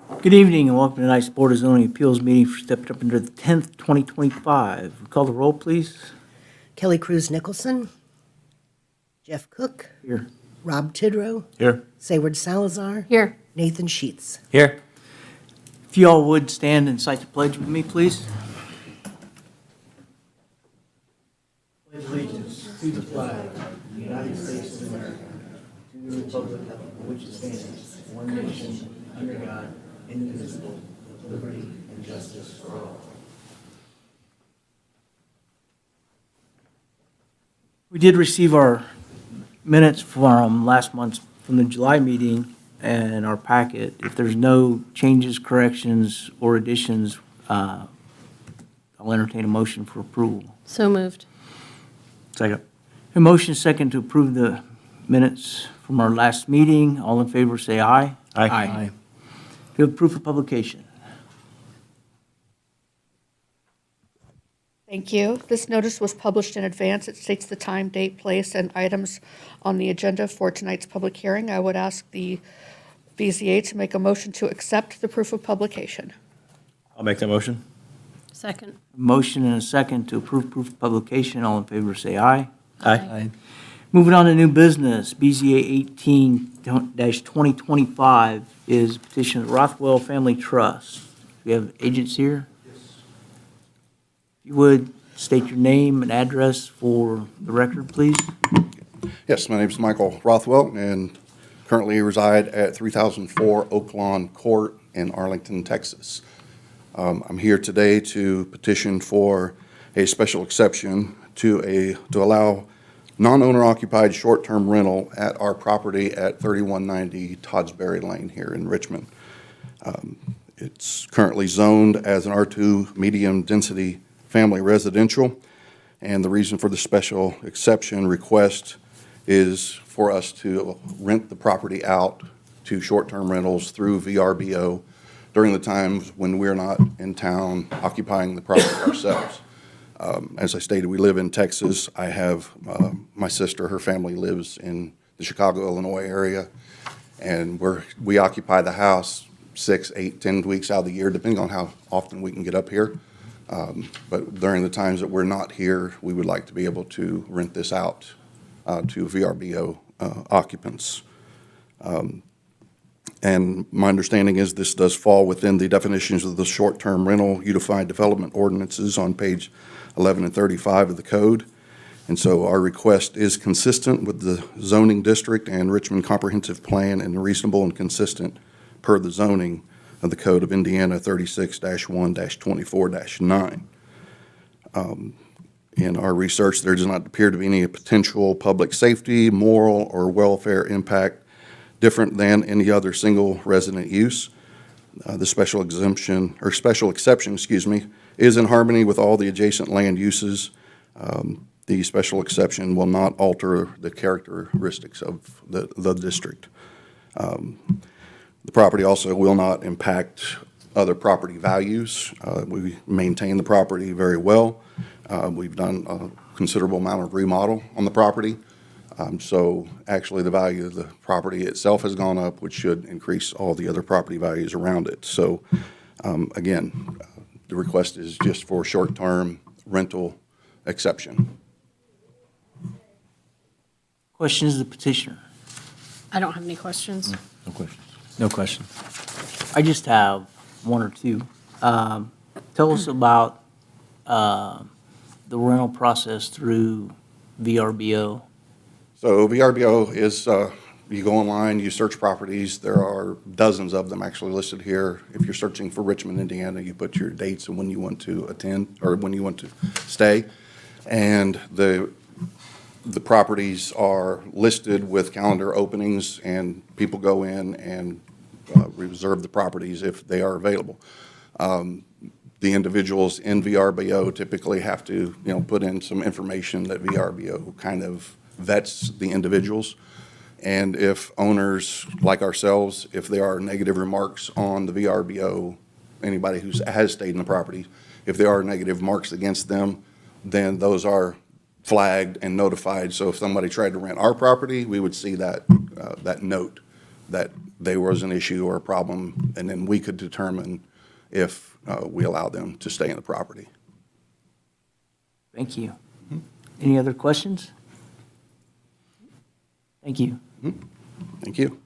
Good evening and welcome to tonight's Board of Zoning Appeals meeting for September the 10th, 2025. Call the roll, please. Kelly Cruz Nicholson, Jeff Cook, Here. Rob Tidrow, Here. Sayward Salazar, Here. Nathan Sheets. Here. If you all would stand and cite the pledge with me, please. Pledge allegiance to the flag of the United States of America, to the republic for which it stands, one nation, under God, indivisible, with liberty and justice for all. We did receive our minutes from last month's, from the July meeting and our packet. If there's no changes, corrections, or additions, I'll entertain a motion for approval. So moved. Second. A motion second to approve the minutes from our last meeting. All in favor, say aye. Aye. Do you have proof of publication? Thank you. This notice was published in advance. It states the time, date, place, and items on the agenda for tonight's public hearing. I would ask the BZA to make a motion to accept the proof of publication. I'll make that motion. Second. Motion and a second to approve proof of publication. All in favor, say aye. Aye. Moving on to new business, BZA 18-2025 is petition of the Rothwell Family Trust. We have agents here? Yes. If you would, state your name and address for the record, please. Yes, my name is Michael Rothwell, and currently reside at 3004 Oak Lawn Court in Arlington, Texas. I'm here today to petition for a special exception to allow non-owner occupied short-term rental at our property at 3190 Toddsbury Lane here in Richmond. It's currently zoned as an R2 medium density family residential, and the reason for the special exception request is for us to rent the property out to short-term rentals through VRBO during the times when we're not in town occupying the property ourselves. As I stated, we live in Texas. I have my sister, her family lives in the Chicago, Illinois area, and we occupy the house 6, 8, 10 weeks out of the year, depending on how often we can get up here. But during the times that we're not here, we would like to be able to rent this out to VRBO occupants. And my understanding is this does fall within the definitions of the short-term rental unified development ordinances on page 11 and 35 of the code. And so our request is consistent with the zoning district and Richmond Comprehensive Plan and reasonable and consistent per the zoning of the Code of Indiana 36-1-24-9. In our research, there does not appear to be any potential public safety, moral, or welfare impact different than any other single resident use. The special exception, is in harmony with all the adjacent land uses. The special exception will not alter the characteristics of the district. The property also will not impact other property values. We maintain the property very well. We've done a considerable amount of remodel on the property. So actually the value of the property itself has gone up, which should increase all the other property values around it. So again, the request is just for short-term rental exception. Questions of the petitioner? I don't have any questions. No questions. No question. I just have one or two. Tell us about the rental process through VRBO. So VRBO is, you go online, you search properties. There are dozens of them actually listed here. If you're searching for Richmond, Indiana, you put your dates and when you want to attend or when you want to stay. And the properties are listed with calendar openings, and people go in and reserve the properties if they are available. The individuals in VRBO typically have to, put in some information that VRBO kind of vets the individuals. And if owners like ourselves, if there are negative remarks on the VRBO, anybody who has stayed in the property, if there are negative marks against them, then those are flagged and notified. So if somebody tried to rent our property, we would see that note that there was an issue or a problem, and then we could determine if we allow them to stay in the property. Thank you. Any other questions? Thank you. Thank you.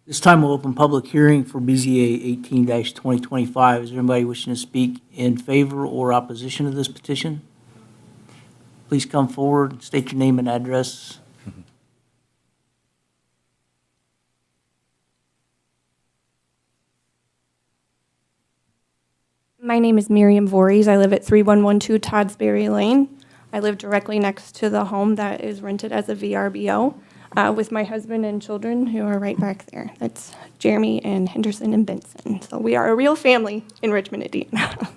This time we'll open public hearing for BZA 18-2025. Is there anybody wishing to speak in favor or opposition to this petition? Please come forward, and state your name and address. My name is Miriam Voorhees. I live at 3112 Toddsbury Lane. I live directly next to the home that is rented as a VRBO with my husband and children who are right back there. That's Jeremy and Henderson and Benson. So we are a real family in Richmond, Indiana.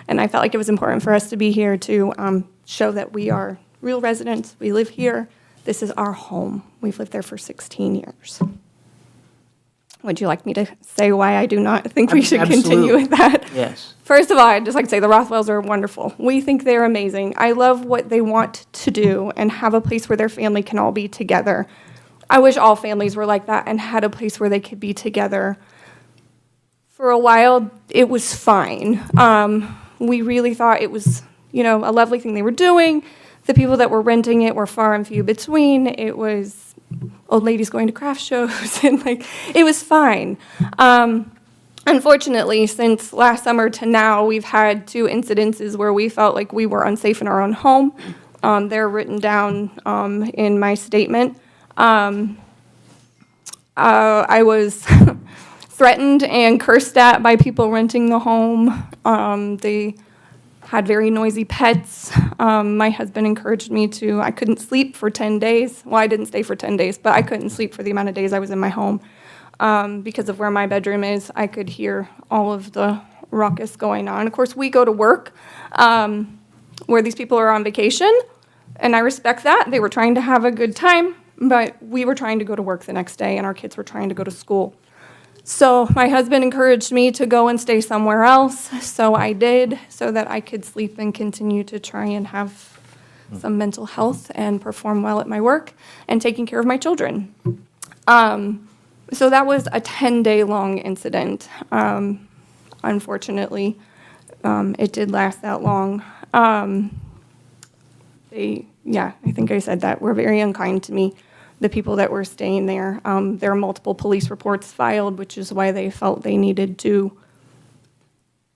And I felt like it was important for us to be here to show that we are real residents. We live here. This is our home. We've lived there for 16 years. Would you like me to say why I do not think we should continue with that? Yes. First of all, I'd just like to say the Rothwells are wonderful. We think they're amazing. I love what they want to do and have a place where their family can all be together. I wish all families were like that and had a place where they could be together. For a while, it was fine. We really thought it was, a lovely thing they were doing. The people that were renting it were far and few between. It was old ladies going to craft shows, and it was fine. Unfortunately, since last summer to now, we've had 2 incidences where we felt like we were unsafe in our own home. They're written down in my statement. I was threatened and cursed at by people renting the home. They had very noisy pets. My husband encouraged me to, I couldn't sleep for 10 days. Well, I didn't stay for 10 days, but I couldn't sleep for the amount of days I was in my home. Because of where my bedroom is, I could hear all of the ruckus going on. Of course, we go to work where these people are on vacation, and I respect that. They were trying to have a good time, but we were trying to go to work the next day, and our kids were trying to go to school. So my husband encouraged me to go and stay somewhere else, so I did, so that I could sleep and continue to try and have some mental health and perform well at my work and taking care of my children. So that was a 10-day long incident. Unfortunately, it did last that long. I think I said that, were very unkind to me, the people that were staying there. There are multiple police reports filed, which is why they felt they needed to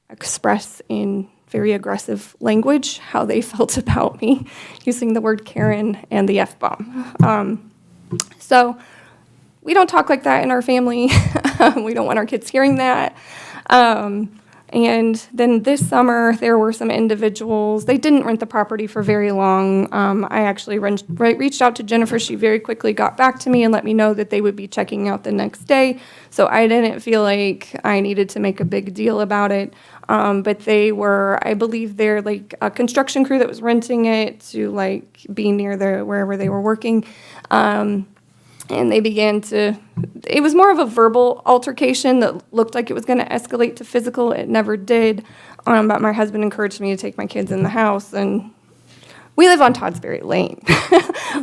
express in very aggressive language how they felt about me, using the word Karen and the F-bomb. So we don't talk like that in our family. We don't want our kids hearing that. And then this summer, there were some individuals. They didn't rent the property for very long. I actually reached out to Jennifer. She very quickly got back to me and let me know that they would be checking out the next day. So I didn't feel like I needed to make a big deal about it. But they were, I believe they're like a construction crew that was renting it to be near wherever they were working. And they began to, it was more of a verbal altercation that looked like it was going to escalate to physical. It never did. But my husband encouraged me to take my kids in the house, and we live on Toddsbury Lane.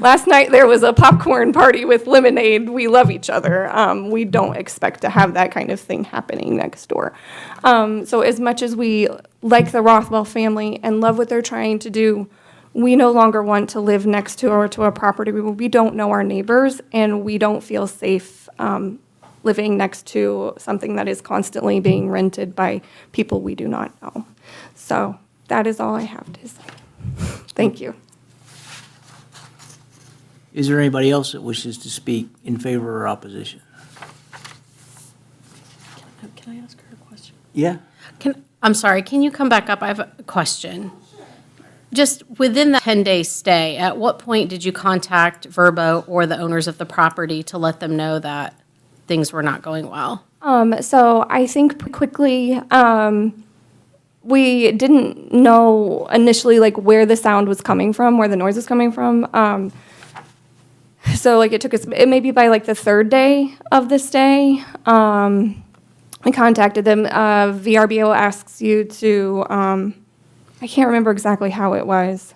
Last night there was a popcorn party with lemonade. We love each other. We don't expect to have that kind of thing happening next door. So as much as we like the Rothwell family and love what they're trying to do, we no longer want to live next to or to a property where we don't know our neighbors, and we don't feel safe living next to something that is constantly being rented by people we do not know. So that is all I have to say. Thank you. Is there anybody else that wishes to speak in favor or opposition? Can I ask her a question? Yeah. I'm sorry, can you come back up? I have a question. Just within the 10-day stay, at what point did you contact Verbo or the owners of the property to let them know that things were not going well? So I think quickly, we didn't know initially where the sound was coming from, where the noise was coming from. So it took us, it maybe by the 3rd day of the stay, I contacted them. VRBO asks you to, I can't remember exactly how it was.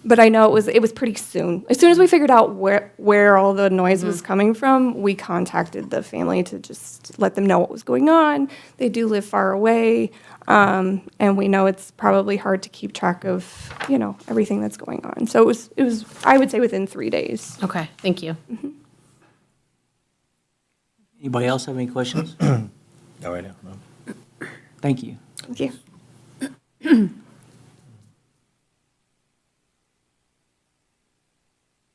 But I know it was pretty soon. As soon as we figured out where all the noise was coming from, we contacted the family to just let them know what was going on. They do live far away, and we know it's probably hard to keep track of, everything that's going on. So it was I would say within 3 days. Okay, thank you. Anybody else have any questions? No, right now, no. Thank you. Thank you.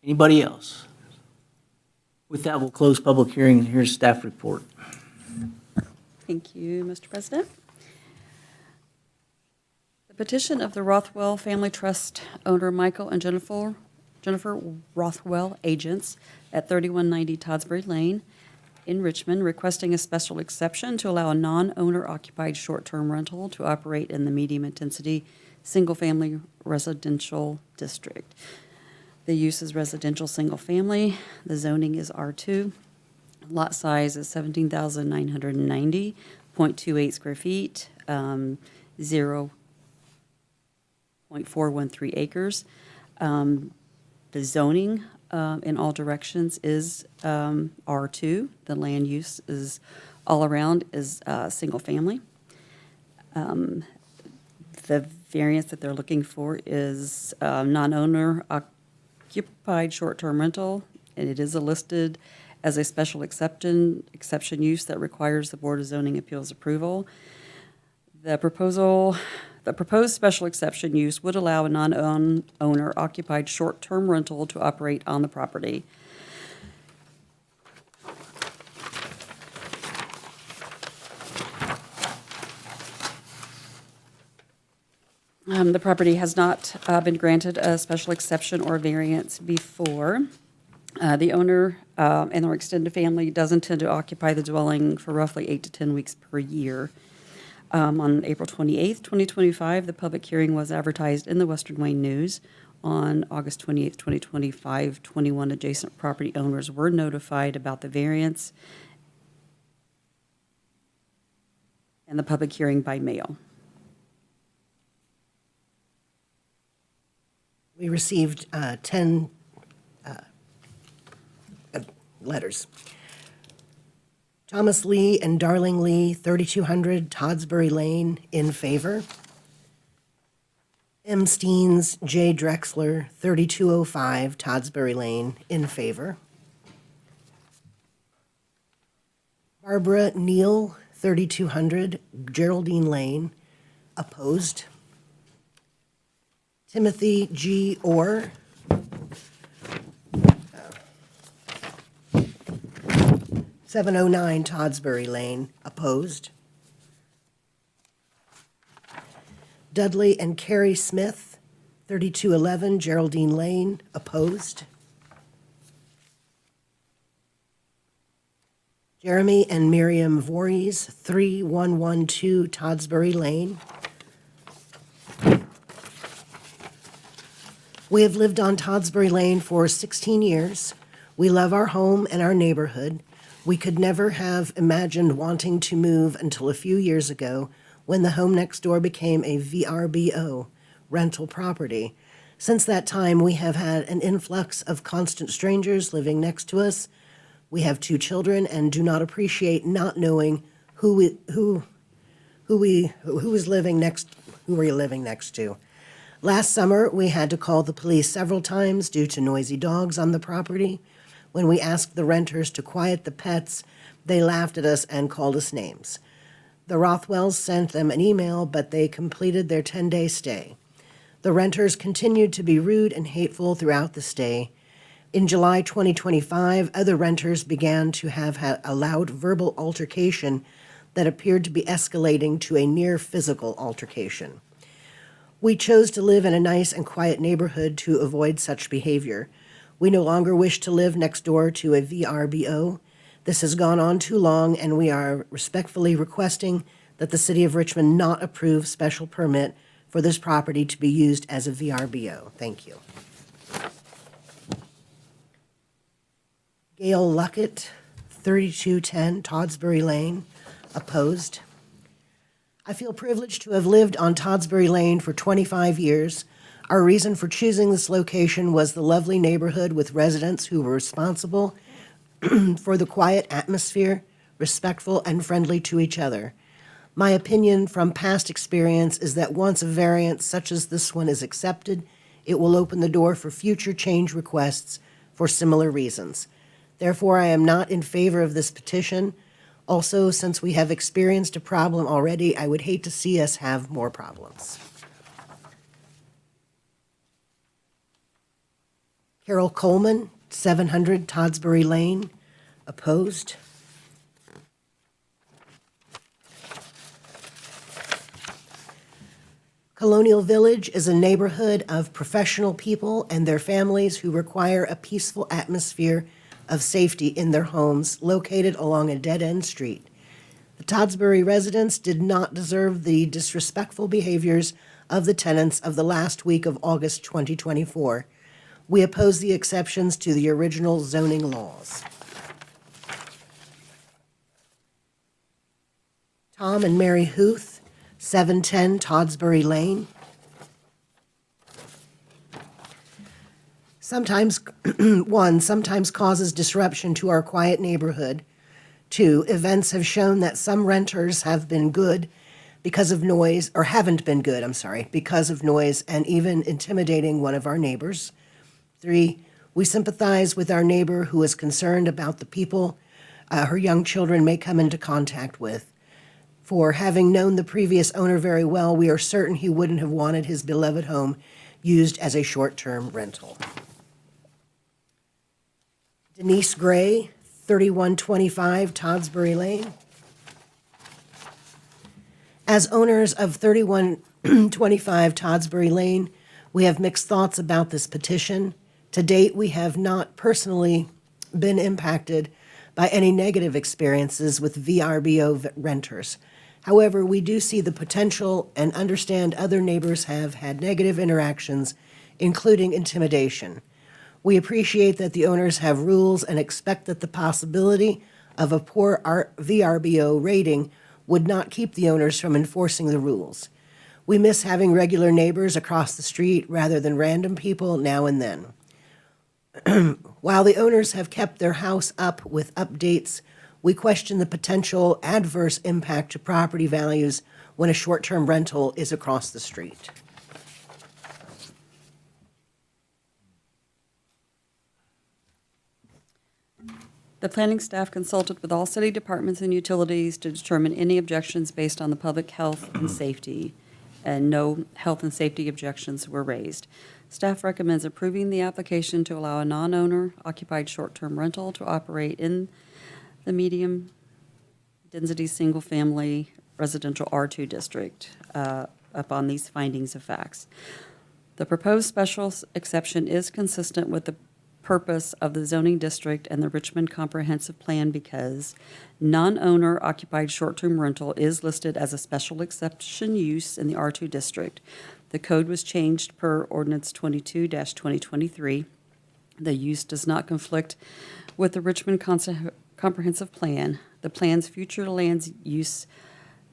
Anybody else? With that, we'll close public hearing. Here's staff report. Thank you, Mr. President. The petition of the Rothwell Family Trust owner Michael and Jennifer Rothwell, agents at 3190 Toddsbury Lane in Richmond, requesting a special exception to allow a non-owner occupied short-term rental to operate in the medium-intensity, single-family residential district. The use is residential single-family. The zoning is R2. Lot size is 17,990.28 square feet, 0.413 acres. The zoning in all directions is R2. The land use is all around is single-family. The variance that they're looking for is non-owner occupied short-term rental, and it is listed as a special exception use that requires the Board of Zoning Appeals approval. The proposed special exception use would allow a non-owner occupied short-term rental to operate on the property. The property has not been granted a special exception or variance before. The owner and their extended family does intend to occupy the dwelling for roughly 8 to 10 weeks per year. On April 28th, 2025, the public hearing was advertised in the Western Wayne News. On August 28th, 2025, 21 adjacent property owners were notified about the variance and the public hearing by mail. We received 10 letters. Thomas Lee and Darling Lee, 3200 Toddsbury Lane, in favor. M. Steens, J. Drexler, 3205 Toddsbury Lane, in favor. Barbara Neal, 3200 Geraldine Lane, opposed. Timothy G. Orr, 709 Toddsbury Lane, opposed. Dudley and Carrie Smith, 3211 Geraldine Lane, opposed. Jeremy and Miriam Voorhees, 3112 Toddsbury Lane. We have lived on Toddsbury Lane for 16 years. We love our home and our neighborhood. We could never have imagined wanting to move until a few years ago when the home next door became a VRBO, rental property. Since that time, we have had an influx of constant strangers living next to us. We have 2 children and do not appreciate not knowing who we're living next to. Last summer, we had to call the police several times due to noisy dogs on the property. When we asked the renters to quiet the pets, they laughed at us and called us names. The Rothwells sent them an email, but they completed their 10-day stay. The renters continued to be rude and hateful throughout the stay. In July 2025, other renters began to have a loud verbal altercation that appeared to be escalating to a near physical altercation. We chose to live in a nice and quiet neighborhood to avoid such behavior. We no longer wish to live next door to a VRBO. This has gone on too long, and we are respectfully requesting that the City of Richmond not approve special permit for this property to be used as a VRBO. Thank you. Gail Luckett, 3210 Toddsbury Lane, opposed. I feel privileged to have lived on Toddsbury Lane for 25 years. Our reason for choosing this location was the lovely neighborhood with residents who were responsible for the quiet atmosphere, respectful and friendly to each other. My opinion from past experience is that once a variance such as this one is accepted, it will open the door for future change requests for similar reasons. Therefore, I am not in favor of this petition. Also, since we have experienced a problem already, I would hate to see us have more problems. Carol Coleman, 700 Toddsbury Lane, opposed. Colonial Village is a neighborhood of professional people and their families who require a peaceful atmosphere of safety in their homes located along a dead-end street. The Toddsbury residents did not deserve the disrespectful behaviors of the tenants of the last week of August 2024. We oppose the exceptions to the original zoning laws. Tom and Mary Huth, 710 Toddsbury Lane. Sometimes causes disruption to our quiet neighborhood. 2, events have shown that some renters have been good because of noise, or haven't been good, because of noise and even intimidating one of our neighbors. 3, we sympathize with our neighbor who is concerned about the people her young children may come into contact with. 4, having known the previous owner very well, we are certain he wouldn't have wanted his beloved home used as a short-term rental. Denise Gray, 3125 Toddsbury Lane. As owners of 3125 Toddsbury Lane, we have mixed thoughts about this petition. To date, we have not personally been impacted by any negative experiences with VRBO renters. However, we do see the potential and understand other neighbors have had negative interactions, including intimidation. We appreciate that the owners have rules and expect that the possibility of a poor VRBO rating would not keep the owners from enforcing the rules. We miss having regular neighbors across the street rather than random people now and then. While the owners have kept their house up with updates, we question the potential adverse impact to property values when a short-term rental is across the street. The planning staff consulted with all city departments and utilities to determine any objections based on the public health and safety, and no health and safety objections were raised. Staff recommends approving the application to allow a non-owner occupied short-term rental to operate in the medium-density single-family residential R2 district upon these findings of facts. The proposed special exception is consistent with the purpose of the zoning district and the Richmond Comprehensive Plan because non-owner occupied short-term rental is listed as a special exception use in the R2 district. The code was changed per Ordinance 22-2023. The use does not conflict with the Richmond Comprehensive Plan. The plan's future land use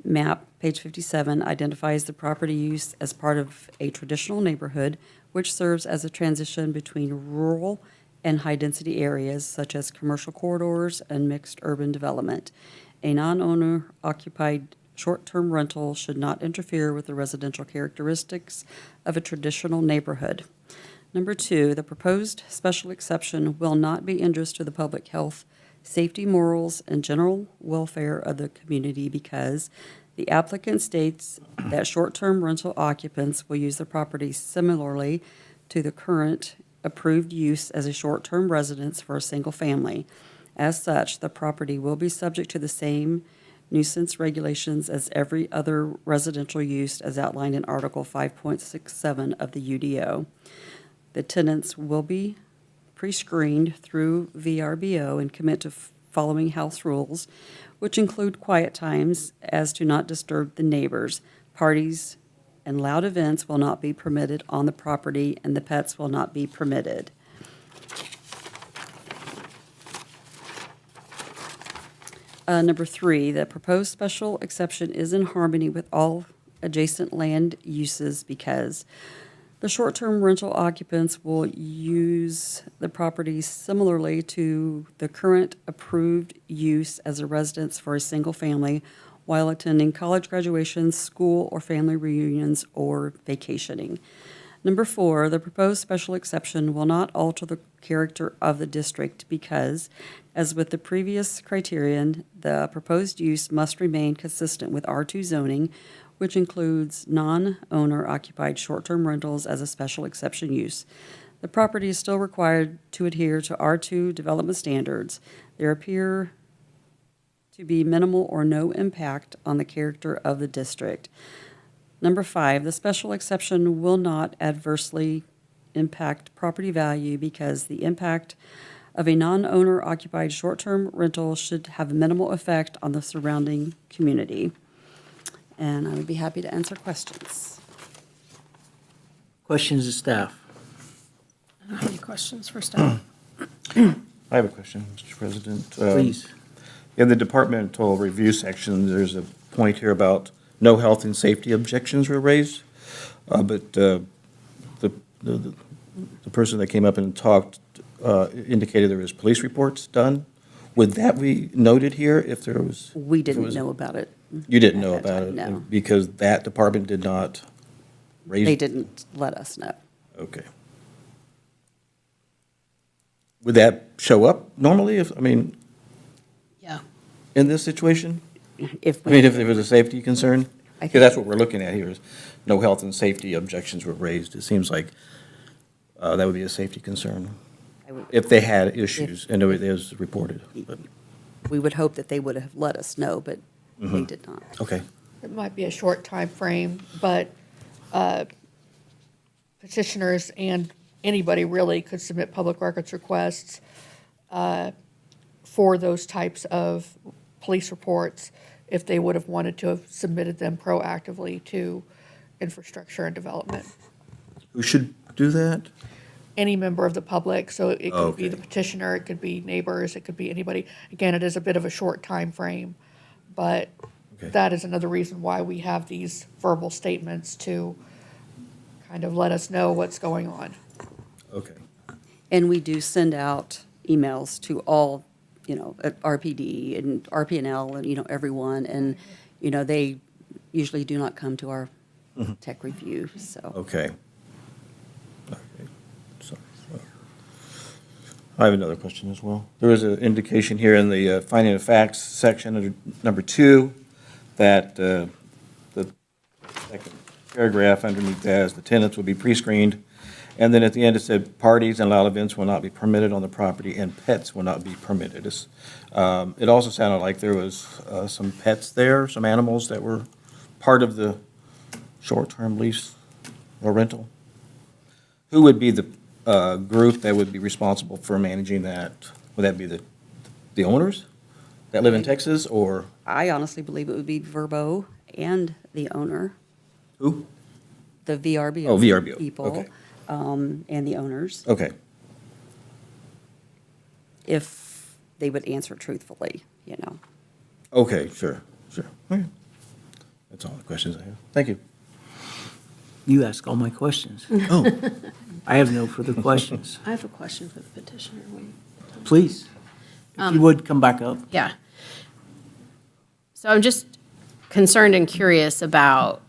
map, page 57, identifies the property use as part of a traditional neighborhood, which serves as a transition between rural and high-density areas such as commercial corridors and mixed urban development. A non-owner occupied short-term rental should not interfere with the residential characteristics of a traditional neighborhood. Number 2, the proposed special exception will not be injurious to the public health, safety, morals, and general welfare of the community because the applicant states that short-term rental occupants will use the property similarly to the current approved use as a short-term residence for a single family. As such, the property will be subject to the same nuisance regulations as every other residential use as outlined in Article 5.67 of the UDO. The tenants will be pre-screened through VRBO and commit to following house rules, which include quiet times as to not disturb the neighbors. Parties and loud events will not be permitted on the property, and the pets will not be permitted. Number 3, the proposed special exception is in harmony with all adjacent land uses because The short-term rental occupants will use the property similarly to the current approved use as a residence for a single family while attending college graduations, school or family reunions, or vacationing. Number 4, the proposed special exception will not alter the character of the district because, as with the previous criterion, the proposed use must remain consistent with R2 zoning, which includes non-owner occupied short-term rentals as a special exception use. The property is still required to adhere to R2 development standards. There appear to be minimal or no impact on the character of the district. Number 5, the special exception will not adversely impact property value because the impact of a non-owner occupied short-term rental should have minimal effect on the surrounding community. And I would be happy to answer questions. Questions of staff? I don't have any questions for staff. I have a question, Mr. President. Please. In the departmental review section, there's a point here about no health and safety objections were raised, but the person that came up and talked indicated there was police reports done. Would that be noted here if there was? We if it didn't was- know about it. You didn't at know that about time, it? no. Because that department did not raise? They didn't let us know. Okay. Would that show up normally if, I mean, Yeah. in this situation? If I mean, if there was a safety concern? I Because that's think- what we're looking at here is no health and safety objections were raised. It seems like that would be a safety concern I would- if they had issues and it was reported. But- we would hope that they would have let us know, but they did not. Okay, It might be a short time frame, but petitioners and anybody really could submit public records requests for those types of police reports if they would have wanted to have submitted them proactively to infrastructure and development. who should do that? Any member of the public, so it could be Okay. the petitioner, it could be neighbors, it could be anybody. Again, it is a bit of a short time frame, but Okay. that is another reason why we have these verbal statements to kind of let us know what's going on. Okay, And we do send out emails to all, at RPD and RPNL and, everyone. And, they usually do not come to our tech review, so. okay. Okay. So, I have another question as well. There was an indication here in the finding of facts section under number 2 that the second paragraph underneath that is the tenants will be pre-screened. And then at the end it said parties and loud events will not be permitted on the property and pets will not be permitted. It also sounded like there was some pets there, some animals that were part of the short-term lease or rental. Who would be the group that would be responsible for managing that? Would that be the owners that live in Texas, or I honestly believe it would be Verbo and the owner, who? the VRBO. Oh, VRBO, people, okay. and the owners, Okay, if they would answer truthfully, okay, sure. Okay. That's all the questions I have. Thank you. You ask all my questions. Oh, I have no further questions. I have a question for the petitioner. Please, if you would, come back up. Yeah. So I'm just concerned and curious about,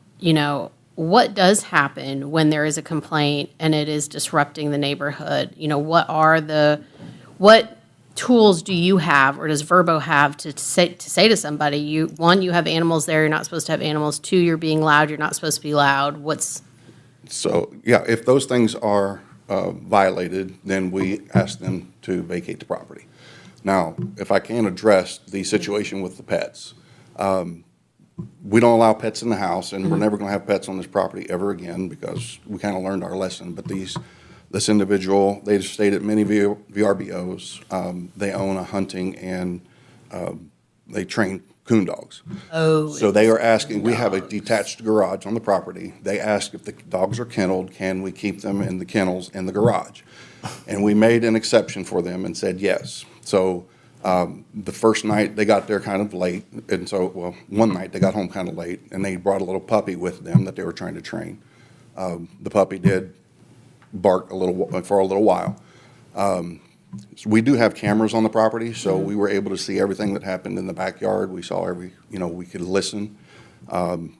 what does happen when there is a complaint and it is disrupting the neighborhood? What tools do you have, or does Verbo have to say to somebody, you have animals there, you're not supposed to have animals. 2, you're being loud, you're not supposed to be loud. So, yeah, if those things are violated, then we ask them to vacate the property. Now, if I can address the situation with the pets, we don't allow pets in the house, and we're never going to have pets on this property ever again because we kind of learned our lesson. But this individual, they stayed at many VRBOs. They own a hunting and they train coon dogs. Oh. So they are asking, we have a detached garage on the property. They ask if the dogs are kenneled, can we keep them in the kennels in the garage? And we made an exception for them and said yes. So the first night, they got there kind of late. And so, one night, they got home kind of late, and they brought a little puppy with them that they were trying to train. The puppy did bark for a little while. We do have cameras on the property, so we were able to see everything that happened in the backyard. We saw we could listen.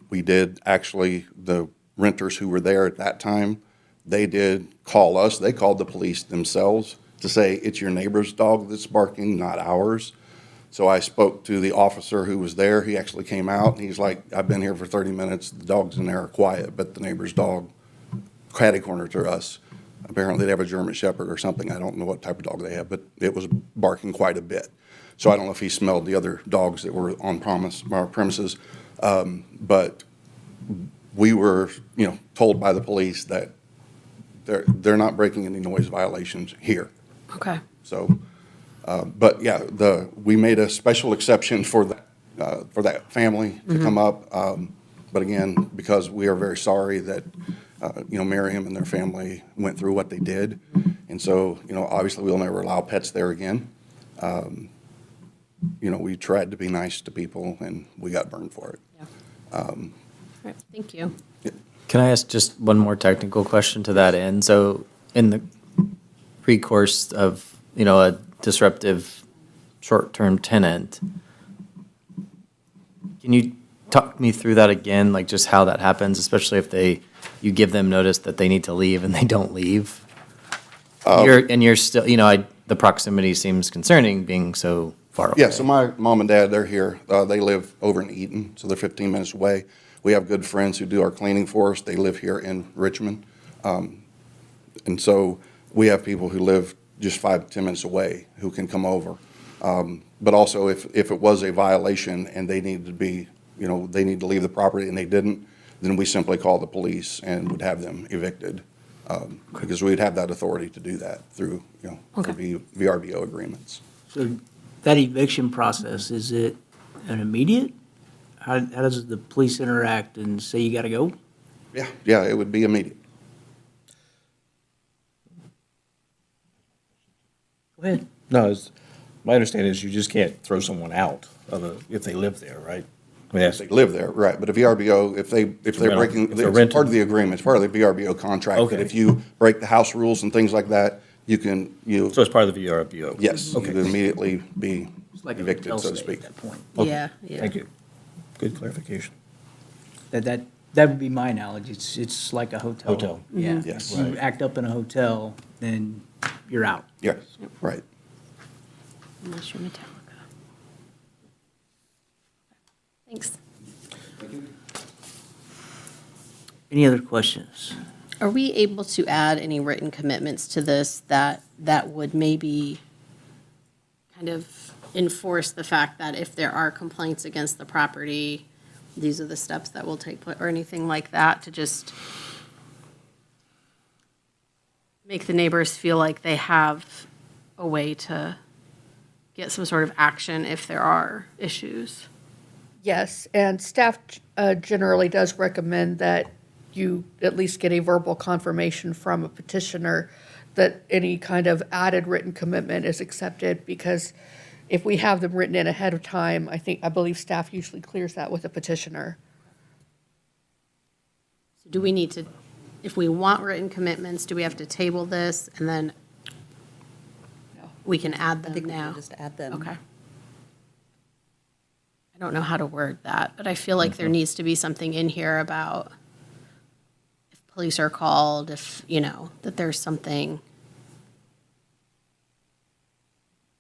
We did actually, the renters who were there at that time, they did call us. They called the police themselves to say, it's your neighbor's dog that's barking, not ours. So I spoke to the officer who was there. He actually came out, and he's like, I've been here for 30 minutes. The dogs in there are quiet, but the neighbor's dog catty-cornered to us. Apparently they have a German Shepherd or something. I don't know what type of dog they have, but it was barking quite a bit. So I don't know if he smelled the other dogs that were on our premises. But we were, told by the police that they're not breaking any noise violations here. Okay. So, but yeah, we made a special exception for that family to come up. But again, because we are very sorry that, Miriam and their family went through what they did. And so, obviously we'll never allow pets there again. We tried to be nice to people and we got burned for it. Yeah. All right, thank you. Can I ask just one more technical question to that end? So in the recourse of, a disruptive short-term tenant, can you talk me through that again, like just how that happens, especially if you give them notice that they need to leave and they don't leave? You're still, the proximity seems concerning being so far away. Yeah, so my mom and dad, they're here. They live over in Eaton, so they're 15 minutes away. We have good friends who do our cleaning for us. They live here in Richmond. And so we have people who live just 5 to 10 minutes away who can come over. But also if it was a violation and they needed to be, they need to leave the property and they didn't, then we simply call the police and would have them evicted. Because we'd have that authority to do that through, VRBO agreements. So that eviction process, is it an immediate? How does the police interact and say you got to go? Yeah, it would be immediate. Go ahead. No, my understanding is you just can't throw someone out if they live there, right? I mean, If they live there, right, but a VRBO, if they're breaking, if they're it's renting. part of the agreement, it's part of the VRBO contract. That Okay. if you break the house rules and things like that, you So it's part of the VRBO? yes, you Okay. can immediately be It's like a evicted, hotel so to stay speak. at that point. Okay. Yeah. Thank you. Good clarification. That would be my analogy. It's like a hotel. Hotel. Yeah. Yes. You Right. act up in a hotel, then you're out. Yes, right. Unless you're Metallica. Thanks. Any other questions? Are we able to add any written commitments to this that would maybe kind of enforce the fact that if there are complaints against the property, these are the steps that will take place, or anything like that, to just make the neighbors feel like they have a way to get some sort of action if there are issues? Yes, and staff generally does recommend that you at least get a verbal confirmation from a petitioner that any kind of added written commitment is accepted, because if we have them written in ahead of time, I believe staff usually clears that with a petitioner. So do we need to, if we want written commitments, do we have to table this and then we can add I them think we now? can just add them. Okay. I don't know how to word that, but I feel like there needs to be something in here about if police are called, if, that there's something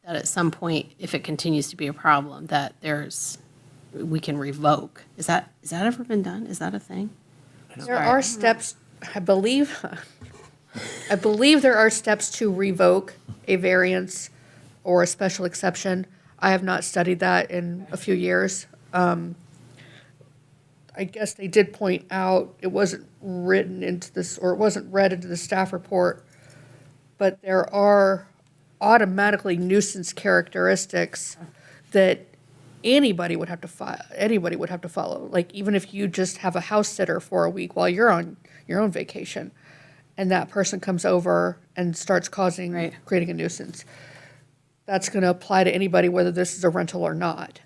that at some point, if it continues to be a problem, that we can revoke. Is that ever been done? Is that a thing? There are steps, I believe there are steps to revoke a variance or a special exception. I have not studied that in a few years. I guess they did point out, it wasn't written into this, or it wasn't read into the staff report, but there are automatically nuisance characteristics that anybody would have to follow. Like, even if you just have a house sitter for a week while you're on your own vacation, and that person comes over and starts creating a nuisance, that's going to apply to anybody, whether this is a rental or not.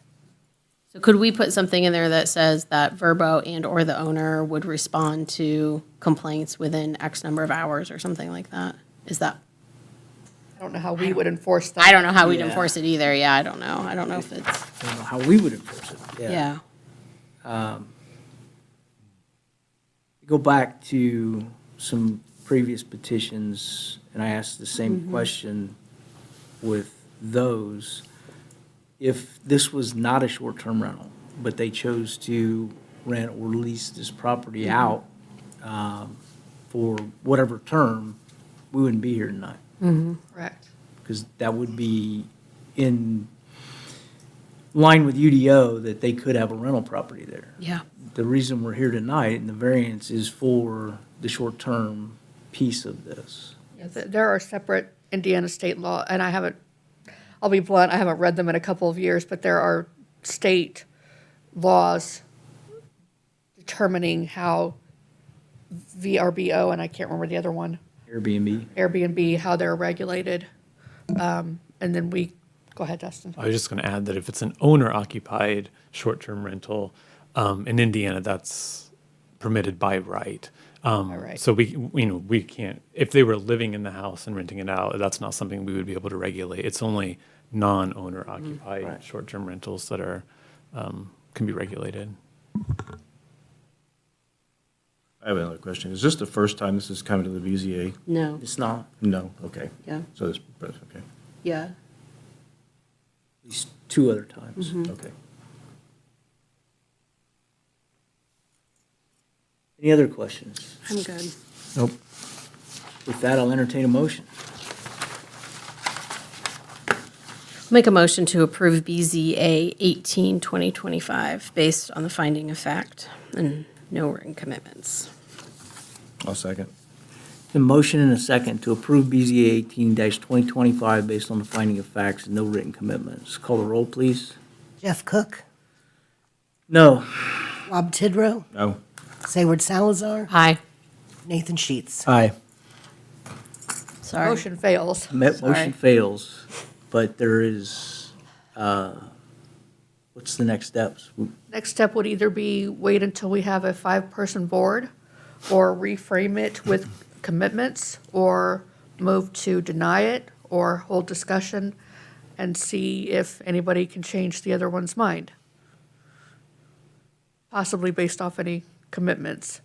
So could we put something in there that says that Verbo and/or the owner would respond to complaints within X number of hours or something like that? Is that, I don't know how we would enforce that. I don't know how we'd Yeah. enforce it either. Yeah, I don't know. I don't know if it's, I don't know how we would enforce it. yeah. Go back to some previous petitions, and I asked the same question with those. If this was not a short-term rental, but they chose to rent or lease this property out for whatever term, we wouldn't be here tonight, Correct. because that would be in line with UDO that they could have a rental property there. Yeah. The reason we're here tonight and the variance is for the short-term piece of this. Yeah, there are separate Indiana state law, and I'll be blunt, I haven't read them in a couple of years, but there are state laws determining how VRBO, and I can't remember the other one, Airbnb. Airbnb, how they're regulated. And then go ahead, Dustin. I was just going to add that if it's an owner-occupied short-term rental, in Indiana, that's permitted by right. right. So we can't, if they were living in the house and renting it out, that's not something we would be able to regulate. It's only non-owner occupied Right. short-term rentals that are, can be regulated. I have another question. Is this the first time this is coming to the BZA? No. It's not, No, okay. Yeah. So this, okay, Yeah. at least 2 other times. okay. Any other questions? I'm good. Nope. With that, I'll entertain a motion. Make a motion to approve BZA 18-2025 based on the finding of fact and no written commitments. I'll second. The motion and a second to approve BZA 18-2025 based on the finding of facts and no written commitments. Call the roll, please. Jeff Cook, No. Rob Tidrow, No. Sayward Salazar, Aye. Nathan Sheets. Aye. Sorry. Motion fails. Sorry. Motion fails, but there is, what's the next steps? Next step would either be wait until we have a 5-person board, or reframe it with commitments, or move to deny it, or hold discussion and see if anybody can change the other one's mind. Possibly based off any commitments.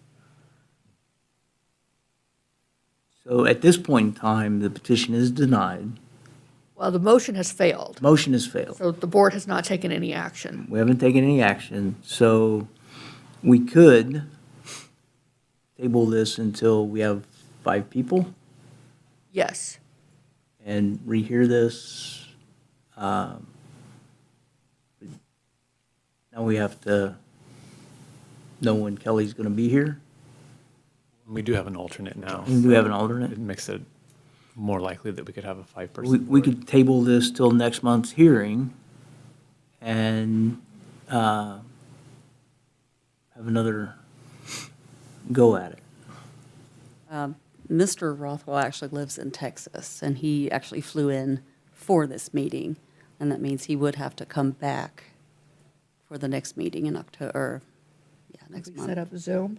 So at this point in time, the petition is denied. Well, the motion has failed, Motion has failed. so the board has not taken any action. We haven't taken any action, so we could table this until we have 5 people Yes. and rehear this. Now we have to know when Kelly's going to be here. We do have an alternate now. We do have an It alternate. makes it more likely that we could have a 5-person We board. could table this till next month's hearing and have another go at it. Mr. Rothwell actually lives in Texas, and he actually flew in for this meeting, and that means he would have to come back for the next meeting in October, next We month. set up Zoom.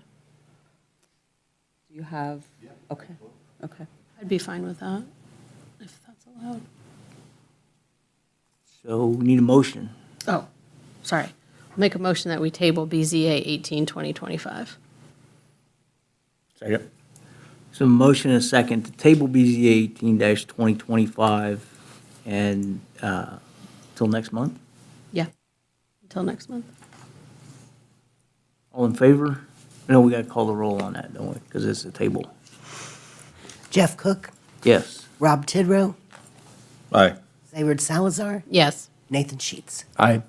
Do you have? Okay, okay. I'd be fine with that, if that's allowed. So we need a motion. Oh, sorry. Make a motion that we table BZA 18-2025. Second. So a motion and a second to table BZA 18-2025 and till next month. Yeah. Until next month. All in favor? No, we got to call the roll on that, don't we? Because it's a table. Jeff Cook, Yes. Rob Tidrow, Aye. Sayward Salazar, Yes. Nathan Sheets. Aye.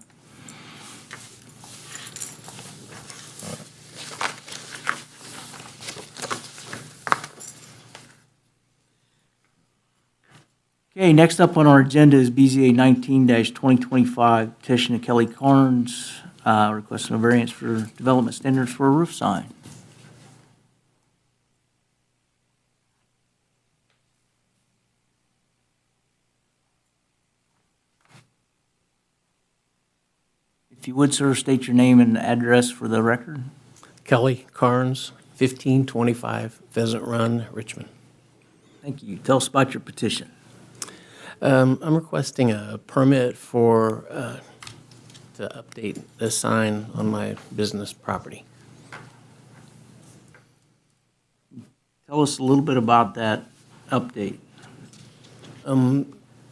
Okay, next up on our agenda is BZA 19-2025 petition of Kelly Carnes, requesting a variance for development standards for a roof sign. If you would, sir, state your name and address for the record. Kelly Carnes, 1525 Pheasant Run, Richmond. Thank you. Tell us about your petition. I'm requesting a permit for, to update the sign on my business property. Tell us a little bit about that update.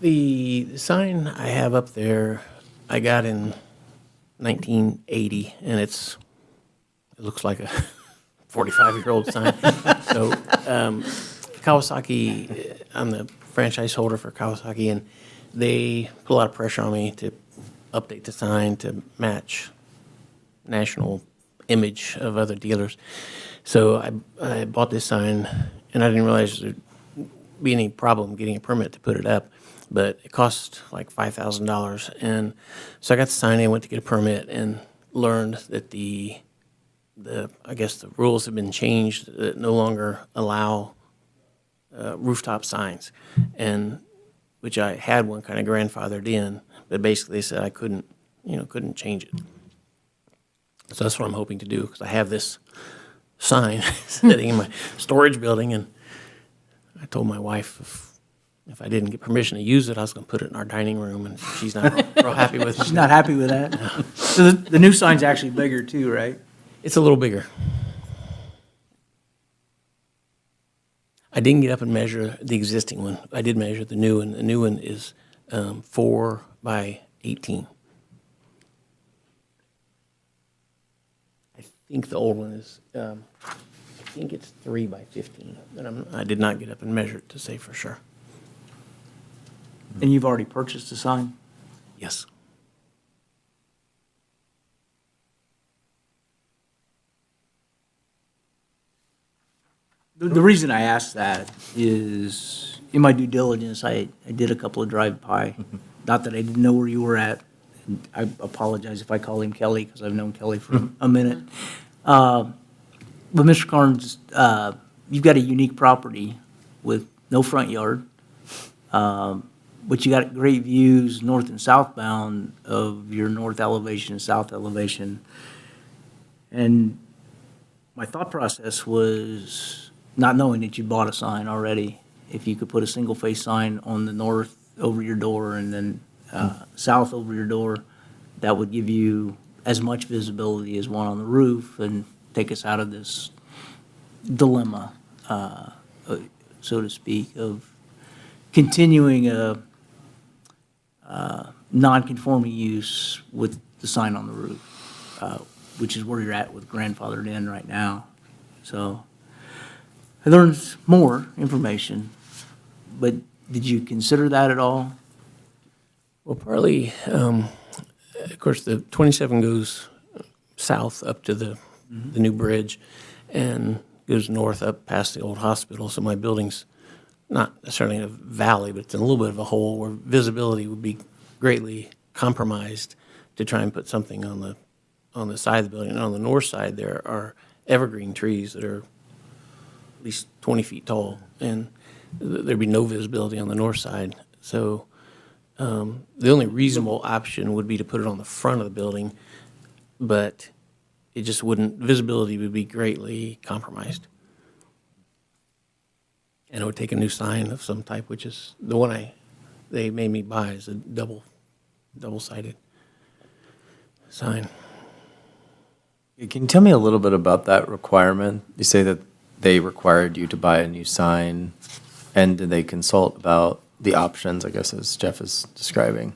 The sign I have up there, I got in 1980, and it looks like a 45-year-old sign. So Kawasaki, I'm the franchise holder for Kawasaki, and they put a lot of pressure on me to update the sign to match national image of other dealers. So I bought this sign, and I didn't realize there'd be any problem getting a permit to put it up, but it cost like $5,000. And so I got the sign in, went to get a permit, and learned that I guess the rules have been changed that no longer allow rooftop signs, and which I had one kind of grandfathered in, but basically they said I couldn't change it. So that's what I'm hoping to do, because I have this sign sitting in my storage building, and I told my wife if I didn't get permission to use it, I was going to put it in our dining room, and she's not real happy with it. She's not happy with that? So the new sign's actually bigger too, right? It's a little bigger. I didn't get up and measure the existing one. I did measure the new one. The new one is 4 by 18. I think the old one is, I think it's 3 by 15, but I did not get up and measure it to say for sure. And you've already purchased a sign? Yes. The reason I asked that is, in my due diligence, I did a couple of drive-by. Not that I didn't know where you were at. And I apologize if I call him Kelly, because I've known Kelly for a minute. But Mr. Carnes, you've got a unique property with no front yard, but you got great views north and southbound of your north elevation and south elevation. And my thought process was, not knowing that you bought a sign already, if you could put a single-face sign on the north over your door and then south over your door, that would give you as much visibility as one on the roof and take us out of this dilemma, so to speak, of continuing a non-conforming use with the sign on the roof, which is where you're at with grandfathered in right now. So I learned more information, but did you consider that at all? Well, partly, of course, the 27 goes south up to the new bridge and goes north up past the old hospital. So my building's not necessarily in a valley, but it's in a little bit of a hole where visibility would be greatly compromised to try and put something on the side of the building. And on the north side, there are evergreen trees that are at least 20 feet tall, and there'd be no visibility on the north side. So the only reasonable option would be to put it on the front of the building, but it just wouldn't, visibility would be greatly compromised. And it would take a new sign of some type, which is the one they made me buy is a double-sided sign. Can you tell me a little bit about that requirement? You say that they required you to buy a new sign, and did they consult about the options, I guess, as Jeff is describing?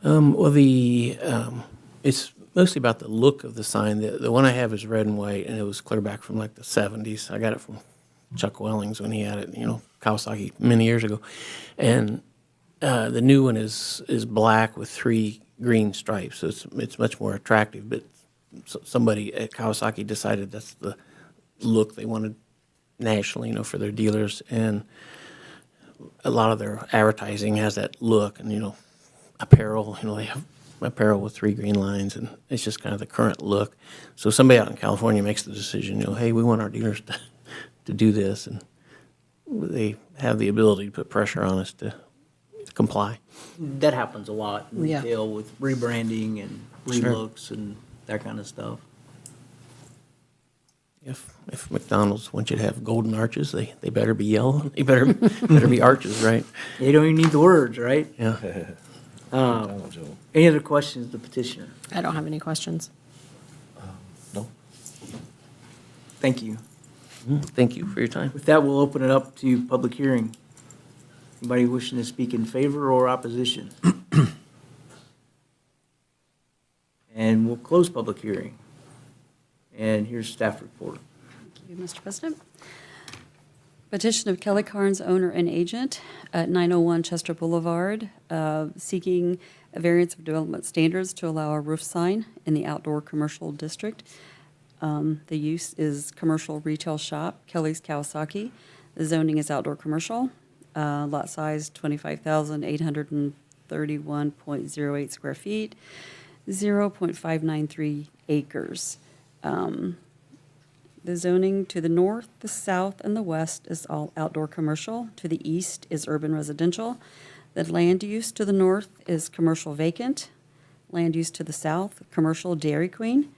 Well, it's mostly about the look of the sign. The one I have is red and white, and it was clear back from like the 70s. I got it from Chuck Wellings when he had it, Kawasaki many years ago. And the new one is black with 3 green stripes, so it's much more attractive. But somebody at Kawasaki decided that's the look they wanted nationally, for their dealers, and a lot of their advertising has that look, and apparel, they have apparel with 3 green lines, and it's just kind of the current look. So somebody out in California makes the decision, hey, we want our dealers to do this, and they have the ability to put pressure on us to comply. That happens a lot in Yeah. retail with rebranding and Sure. relooks and that kind of stuff. If McDonald's wants you to have golden arches, they better be yellow. They better be arches, right? You don't even need the words, right? Yeah. Any other questions, the petitioner? I don't have any questions. No? Thank you. Thank you for your time. With that, we'll open it up to public hearing. Anybody wishing to speak in favor or opposition? And we'll close public hearing. And here's staff report. Thank you, Mr. President. Petition of Kelly Carnes, owner and agent at 901 Chester Boulevard, seeking a variance of development standards to allow a roof sign in the outdoor commercial district. The use is commercial retail shop, Kelly's Kawasaki. The zoning is outdoor commercial. Lot size 25,831.08 square feet, 0.593 acres. The zoning to the north, the south, and the west is all outdoor commercial. To the east is urban residential. The land use to the north is commercial vacant. Land use to the south, commercial Dairy Queen.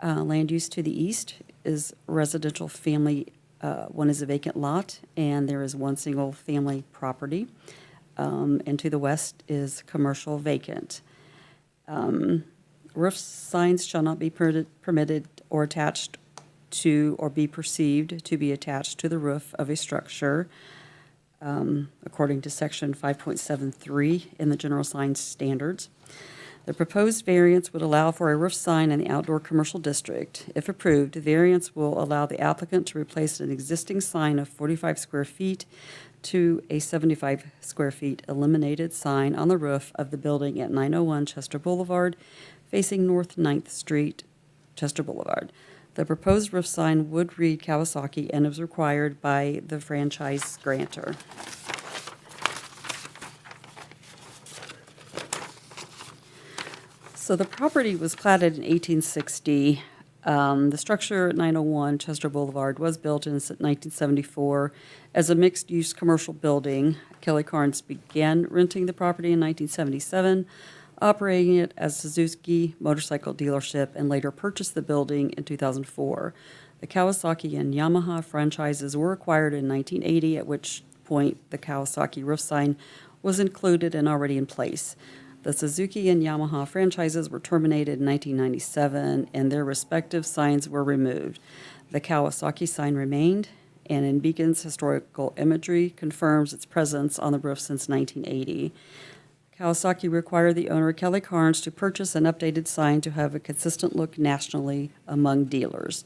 Land use to the east is residential family. One is a vacant lot, and there is one single-family property. And to the west is commercial vacant. Roof signs shall not be permitted or attached to or be perceived to be attached to the roof of a structure, according to section 5.73 in the general sign standards. The proposed variance would allow for a roof sign in the outdoor commercial district. If approved, the variance will allow the applicant to replace an existing sign of 45 square feet to a 75 square feet illuminated sign on the roof of the building at 901 Chester Boulevard, facing North 9th Street, Chester Boulevard. The proposed roof sign would read Kawasaki and is required by the franchise grantor. So the property was platted in 1860. The structure at 901 Chester Boulevard was built in 1974 as a mixed-use commercial building. Kelly Carnes began renting the property in 1977, operating it as a Suzuki motorcycle dealership, and later purchased the building in 2004. The Kawasaki and Yamaha franchises were acquired in 1980, at which point the Kawasaki roof sign was included and already in place. The Suzuki and Yamaha franchises were terminated in 1997, and their respective signs were removed. The Kawasaki sign remained, and in Beacon's historical imagery confirms its presence on the roof since 1980. Kawasaki required the owner, Kelly Carnes, to purchase an updated sign to have a consistent look nationally among dealers.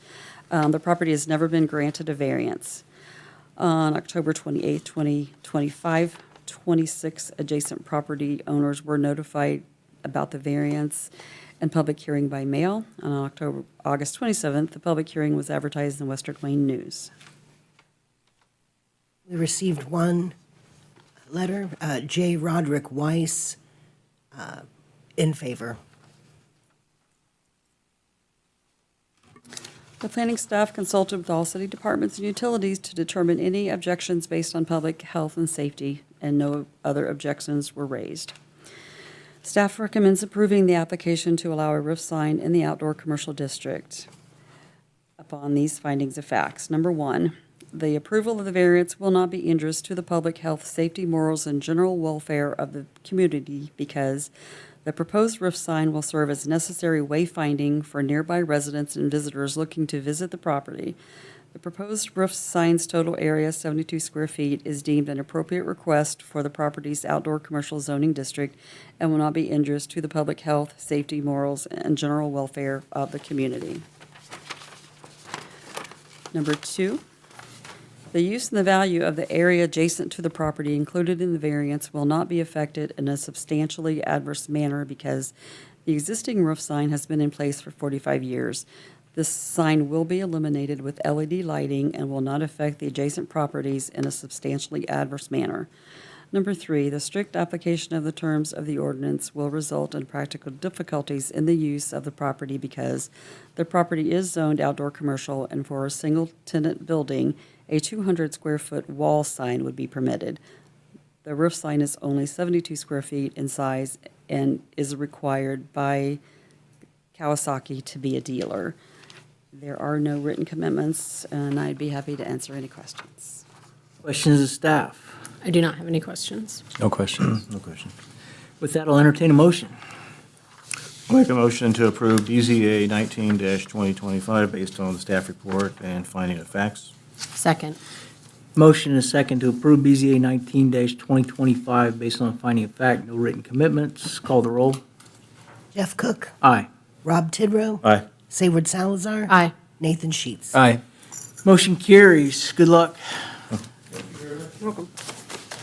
The property has never been granted a variance. On October 28, 2025, 26 adjacent property owners were notified about the variance and public hearing by mail. On August 27th, the public hearing was advertised in Western Wayne News. We received one letter, J. Roderick Weiss, in favor. The planning staff consulted with all city departments and utilities to determine any objections based on public health and safety, and no other objections were raised. Staff recommends approving the application to allow a roof sign in the outdoor commercial district upon these findings of facts. Number one, the approval of the variance will not be injurious to the public health, safety, morals, and general welfare of the community because the proposed roof sign will serve as necessary wayfinding for nearby residents and visitors looking to visit the property. The proposed roof sign's total area, 72 square feet, is deemed an appropriate request for the property's outdoor commercial zoning district and will not be injurious to the public health, safety, morals, and general welfare of the community. Number two, the use and the value of the area adjacent to the property included in the variance will not be affected in a substantially adverse manner because the existing roof sign has been in place for 45 years. This sign will be illuminated with LED lighting and will not affect the adjacent properties in a substantially adverse manner. Number three, the strict application of the terms of the ordinance will result in practical difficulties in the use of the property because the property is zoned outdoor commercial, and for a single-tenant building, a 200 square foot wall sign would be permitted. The roof sign is only 72 square feet in size and is required by Kawasaki to be a dealer. There are no written commitments, and I'd be happy to answer any questions. Questions of staff? I do not have any questions. No questions. No question. With that, I'll entertain a motion. I'll make a motion to approve DZA 19-2025 based on the staff report and finding of facts. Second. Motion and a second to approve BZA 19-2025 based on finding of fact, no written commitments. Call the roll. Jeff Cook, Aye. Rob Tidrow, Aye. Sayward Salazar. Aye. Nathan Sheets. Aye. Motion carries. Good luck.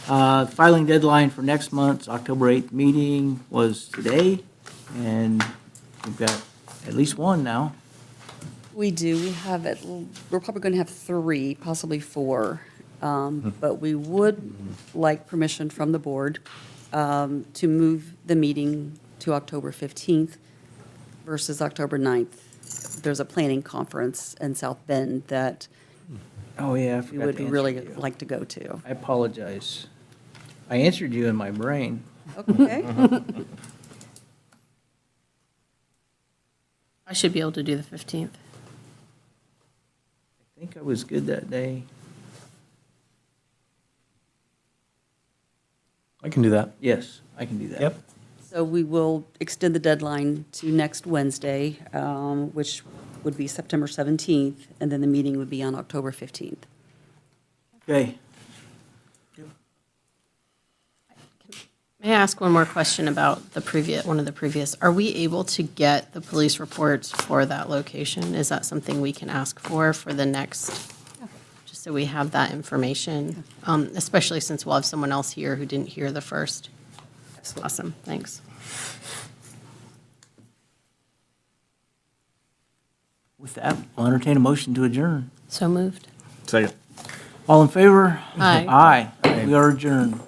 Filing deadline for next month's October 8th meeting was today, and we've got at least one now. We do. We're probably going to have 3, possibly 4. But we would like permission from the board to move the meeting to October 15th versus October 9th. There's a planning conference in South Bend that Oh, yeah, I we forgot would to answer really you. like to go to. I apologize. I answered you in my brain. Okay. I should be able to do the 15th. I think I was good that day. I can do that. Yes, I can do that. Yep. So we will extend the deadline to next Wednesday, which would be September 17th, and then the meeting would be on October 15th. Okay. May I ask one more question about one of the previous? Are we able to get the police reports for that location? Is that something we can ask for the next, just so we have that information? Especially since we'll have someone else here who didn't hear the first. Awesome, thanks. With that, I'll entertain a motion to adjourn. So moved. Second. All in favor? Aye. Aye. We are adjourned.